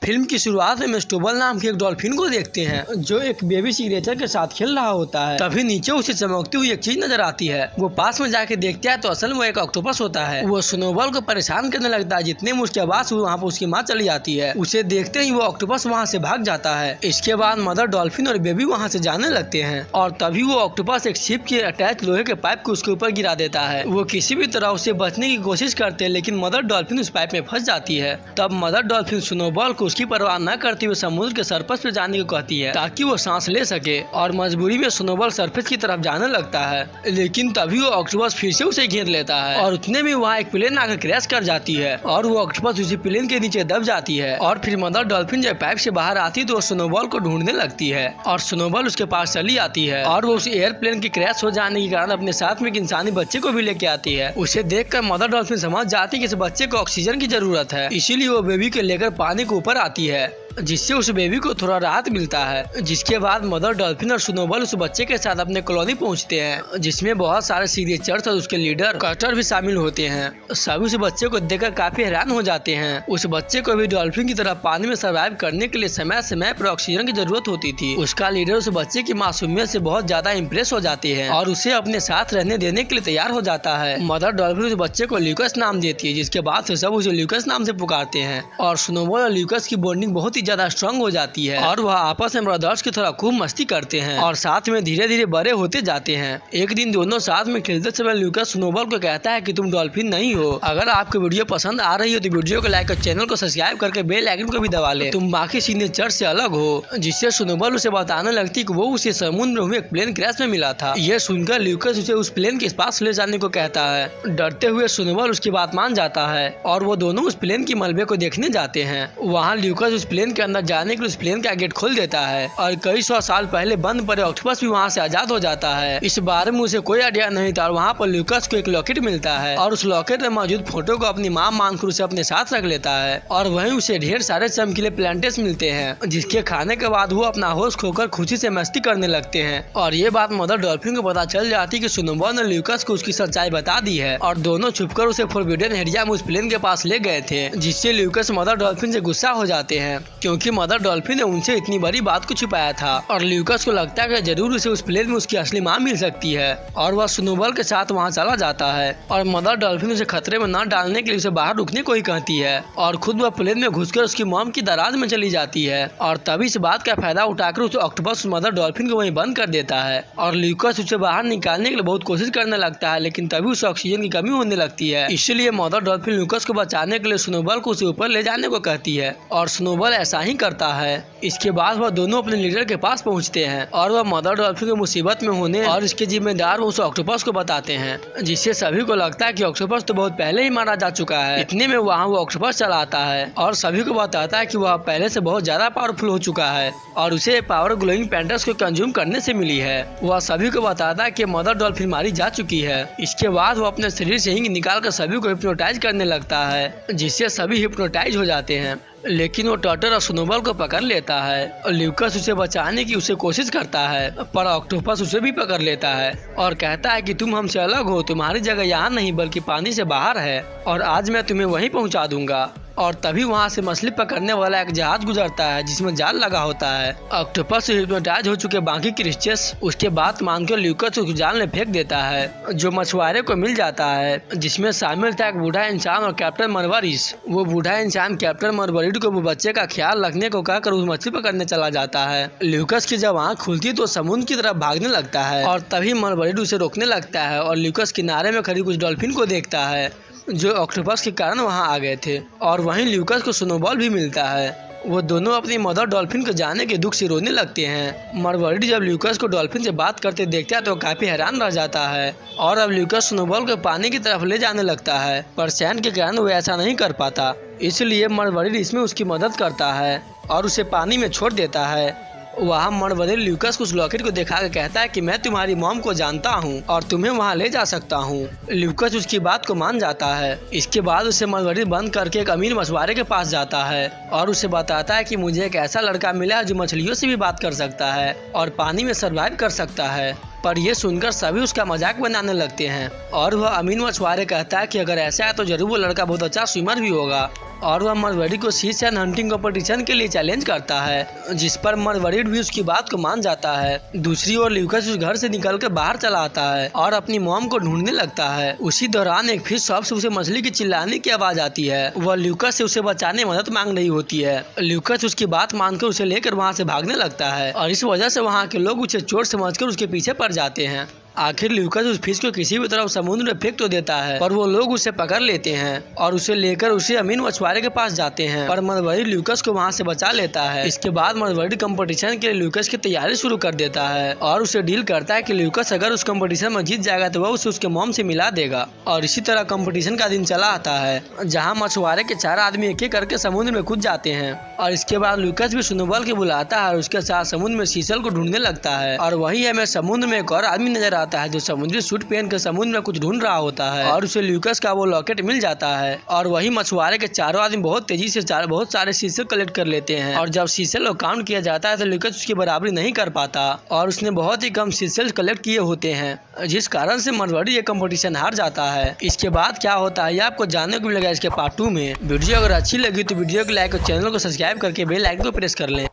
Film की शुरुआत में स्टोबल नाम के एक डॉल्फिन को देखते हैं जो एक बेबी सिग्नेचर के साथ खेल रहा होता है। तभी नीचे उसे चमकती हुई एक चीज नजर आती है। वो पास में जाके देखता है तो असल में वो एक ऑक्टोपस होता है। वो स्नोबॉल को परेशान करने लगता है। जितने में उसकी आवाज वहाँ पर उसकी माँ चली जाती है। उसे देखते ही वो ऑक्टोपस वहाँ से भाग जाता है। इसके बाद मदर डॉल्फिन और बेबी वहाँ से जाने लगते हैं और तभी वो ऑक्टोपस एक शिप के अटैच लोहे के पाइप को उसके ऊपर गिरा देता है। वो किसी भी तरह उससे बचने की कोशिश करते हैं लेकिन मदर डॉल्फिन उस पाइप में फंस जाती है। तब मदर डॉल्फिन स्नोबॉल को उसकी परवाह न करते हुए समुद्र के सरफेस पे जाने को कहती है ताकि वो सांस ले सके और मजबूरी में स्नोबॉल सरफेस की तरफ जाने लगता है। लेकिन तभी वो ऑक्टोपस फिर से उसे घेर लेता है और उतने में वहाँ एक प्लेन आकर क्रैश कर जाती है और वो ऑक्टोपस उसी प्लेन के नीचे दब जाती है। और फिर मदर डॉल्फिन जब पाइप से बाहर आती है तो वो स्नोबॉल को ढूंढने लगती है और स्नोबॉल उसके पास चली आती है और वो उस एयरप्लेन के क्रैश हो जाने के कारण अपने साथ में एक इंसानी बच्चे को भी लेके आती है। उसे देखकर मदर डॉल्फिन समझ जाती है कि इस बच्चे को ऑक्सीजन की जरूरत है, इसीलिए वो बेबी को लेकर पानी के ऊपर आती है जिससे उस बेबी को थोड़ा राहत मिलता है। जिसके बाद मदर डॉल्फिन और स्नोबॉल उस बच्चे के साथ अपने कॉलोनी पहुंचते हैं जिसमें बहुत सारे सिग्नेचर्स और उसके लीडर कटर भी शामिल होते हैं। सभी उस बच्चे को देखकर काफी हैरान हो जाते हैं। उस बच्चे को भी डॉल्फिन की तरह पानी में सर्वाइव करने के लिए समय समय पर ऑक्सीजन की जरूरत होती थी। उसका लीडर उस बच्चे की मासूमियत से बहुत ज्यादा इम्प्रेस हो जाते हैं और उसे अपने साथ रहने देने के लिए तैयार हो जाता है। मदर डॉल्फिन उस बच्चे को ल्यूकस नाम देती है जिसके बाद से सब उसे ल्यूकस नाम से पुकारते हैं और स्नोबॉल और ल्यूकस की बॉन्डिंग बहुत ही ज्यादा स्ट्रांग हो जाती है और वह आपस में ब्रदर्स की तरह खूब मस्ती करते हैं और साथ में धीरे धीरे बड़े होते जाते हैं। एक दिन दोनों साथ में खेलते समय ल्यूकस स्नोबॉल को कहता है कि तुम डॉल्फिन नहीं हो। अगर आपको वीडियो पसंद आ रही हो तो वीडियो को लाइक और चैनल को सब्सक्राइब करके बेल आइकन को भी दबा ले। तुम बाकी सिग्नेचर से अलग हो। जिससे स्नोबॉल उसे बताने लगती कि वो उसे समुद्र में एक प्लेन क्रैश में मिला था। यह सुनकर ल्यूकस उसे उस प्लेन के पास ले जाने को कहता है। डरते हुए स्नोबॉल उसकी बात मान जाता है और वो दोनों उस प्लेन की मलबे को देखने जाते हैं। वहाँ ल्यूकस उस प्लेन के अंदर जाने के लिए उस प्लेन का गेट खोल देता है और कई सौ साल पहले बंद पड़े ऑक्टोपस भी वहाँ से आजाद हो जाता है। इस बारे में उसे कोई आइडिया नहीं था और वहाँ पर ल्यूकस को एक लॉकेट मिलता है और उस लॉकेट में मौजूद फोटो को अपनी माँ मानकर उसे अपने साथ रख लेता है और वहीं उसे ढेर सारे चमकीले प्लांटेट्स मिलते हैं जिसके खाने के बाद वो अपना होश खोकर खुशी से मस्ती करने लगते हैं। और ये बात मदर डॉल्फिन को पता चल जाती कि स्नोबॉल ने ल्यूकस को उसकी सच्चाई बता दी है और दोनों छुपकर उसे फोरबिडन एरिया में उस प्लेन के पास ले गए थे जिससे ल्यूकस मदर डॉल्फिन से गुस्सा हो जाते हैं क्योंकि मदर डॉल्फिन ने उनसे इतनी बड़ी बात को छुपाया था और ल्यूकस को लगता है कि जरूर उसे उस प्लेन में उसकी असली मां मिल सकती है और वह स्नोबॉल के साथ वहां चला जाता है और मदर डॉल्फिन उसे खतरे में न डालने के लिए उसे बाहर रुकने को ही कहती है और खुद वह प्लेन में घुसकर उसकी मॉम की दराज में चली जाती है और तभी इस बात का फायदा उठाकर उस ऑक्टोपस मदर डॉल्फिन को वहीं बंद कर देता है और ल्यूकस उसे बाहर निकालने के लिए बहुत कोशिश करने लगता है लेकिन तभी उसे ऑक्सीजन की कमी होने लगती है। इसलिए मदर डॉल्फिन ल्यूकस को बचाने के लिए स्नोबॉल को उसे ऊपर ले जाने को कहती है और स्नोबॉल ऐसा ही करता है। इसके बाद वह दोनों अपने लीडर के पास पहुंचते हैं और वह मदर डॉल्फिन के मुसीबत में होने और इसके जिम्मेदार उस ऑक्टोपस को बताते हैं जिससे सभी को लगता है कि ऑक्टोपस तो बहुत पहले ही मारा जा चुका है। इतने में वहाँ वो ऑक्टोपस चलाता है और सभी को बताता है कि वह पहले से बहुत ज्यादा पावरफुल हो चुका है और उसे पावर ग्लोइंग पैंटर्स को कंज्यूम करने से मिली है। वह सभी को बताता है कि मदर डॉल्फिन मारी जा चुकी है। इसके बाद वो अपने शरीर से ही निकाल कर सभी को हिप्नोटाइज करने लगता है जिससे सभी हिप्नोटाइज हो जाते हैं। लेकिन वो टर्टल और स्नोबॉल को पकड़ लेता है और ल्यूकस उसे बचाने की उसे कोशिश करता है पर ऑक्टोपस उसे भी पकड़ लेता है और कहता है कि तुम हमसे अलग हो, तुम्हारी जगह यहाँ नहीं बल्कि पानी से बाहर है और आज मैं तुम्हें वहीं पहुँचा दूंगा। और तभी वहाँ से मछली पकड़ने वाला एक जहाज गुजरता है जिसमें जाल लगा होता है। ऑक्टोपस से हिप्नोटाइज हो चुके बाकी क्रिश्चियंस उसके बात मानकर ल्यूकस उस जाल में फेंक देता है जो मछुआरे को मिल जाता है जिसमें शामिल था एक बूढ़ा इंसान और कैप्टन मरवरिस। वो बूढ़ा इंसान कैप्टन मरवरिस को वो बच्चे का ख्याल रखने को कहकर उस मछली पकड़ने चला जाता है। ल्यूकस की जब आँख खुलती तो समुद्र की तरफ भागने लगता है और तभी मरवरिस उसे रोकने लगता है और ल्यूकस किनारे में खड़ी कुछ डॉल्फिन को देखता है जो ऑक्टोपस के कारण वहां आ गए थे और वहीं ल्यूकस को स्नोबॉल भी मिलता है। वो दोनों अपनी मदर डॉल्फिन को जाने के दुख से रोने लगते हैं। मरवरिस जब ल्यूकस को डॉल्फिन से बात करते देखता है तो काफी हैरान रह जाता है और अब ल्यूकस स्नोबॉल को पानी की तरफ ले जाने लगता है पर सैन के कारण वो ऐसा नहीं कर पाता। इसलिए मरवरिस इसमें उसकी मदद करता है और उसे पानी में छोड़ देता है। वहाँ मरवरिस ल्यूकस को उस लॉकेट को दिखा कर कहता है कि मैं तुम्हारी मॉम को जानता हूँ और तुम्हें वहाँ ले जा सकता हूँ। ल्यूकस उसकी बात को मान जाता है। इसके बाद उसे मरवरिस बंद करके एक अमीर मछुआरे के पास जाता है और उसे बताता है कि मुझे एक ऐसा लड़का मिला है जो मछलियों से भी बात कर सकता है और पानी में सर्वाइव कर सकता है। पर यह सुनकर सभी उसका मजाक बनाने लगते हैं और वह अमीन मछुआरे कहता है कि अगर ऐसा है तो जरूर वो लड़का बहुत अच्छा स्विमर भी होगा। और वह मरवरी को सीज एंड हंटिंग कंपटीशन के लिए चैलेंज करता है, जिस पर मरवरी भी उसकी बात को मान जाता है। दूसरी ओर ल्यूकस उस घर से निकल कर बाहर चला आता है और अपनी मॉम को ढूंढने लगता है। उसी दौरान एक फिश शॉप से उसे मछली की चिल्लाने की आवाज आती है। वह ल्यूकस से उसे बचाने मदद मांग रही होती है। ल्यूकस उसकी बात मानकर उसे लेकर वहाँ से भागने लगता है और इस वजह से वहाँ के लोग उसे चोर समझकर उसके पीछे पड़ जाते हैं। आखिर ल्यूकस उस फिश को किसी भी तरफ समुद्र में फेंक तो देता है, पर वो लोग उसे पकड़ लेते हैं और उसे लेकर उसे अमीन मछुआरे के पास जाते हैं, पर मरवरी ल्यूकस को वहाँ से बचा लेता है। इसके बाद मरवरी कंपटीशन के लिए ल्यूकस की तैयारी शुरू कर देता है और उसे डील करता है कि ल्यूकस अगर उस कंपटीशन में जीत जाएगा तो वह उसे उसके मॉम से मिला देगा। और इसी तरह कंपटीशन का दिन चला आता है, जहाँ मछुआरे के 4 आदमी एक एक करके समुद्र में कूद जाते हैं। और इसके बाद ल्यूकस भी स्नोबॉल को बुलाता है और उसके साथ समुद्र में सीसल को ढूंढने लगता है। और वही हमें समुद्र में एक और आदमी नजर आता है जो समुद्री सूट पहन कर समुद्र में कुछ ढूंढ रहा होता है और उसे ल्यूकस का वो लॉकेट मिल जाता है। और वही मछुआरे के 4 आदमी बहुत तेजी से बहुत सारे सीसल कलेक्ट कर लेते हैं और जब सीसल को काउंट किया जाता है तो ल्यूकस उसकी बराबरी नहीं कर पाता और उसने बहुत ही कम सीसल कलेक्ट किए होते हैं, जिस कारण से मरवरी ये कंपटीशन हार जाता है। इसके बाद क्या होता है ये आपको जानने को मिलेगा इसके पार्ट 2 में। वीडियो अगर अच्छी लगी तो वीडियो को लाइक और चैनल को सब्सक्राइब करके बेल आइकन को प्रेस कर लें।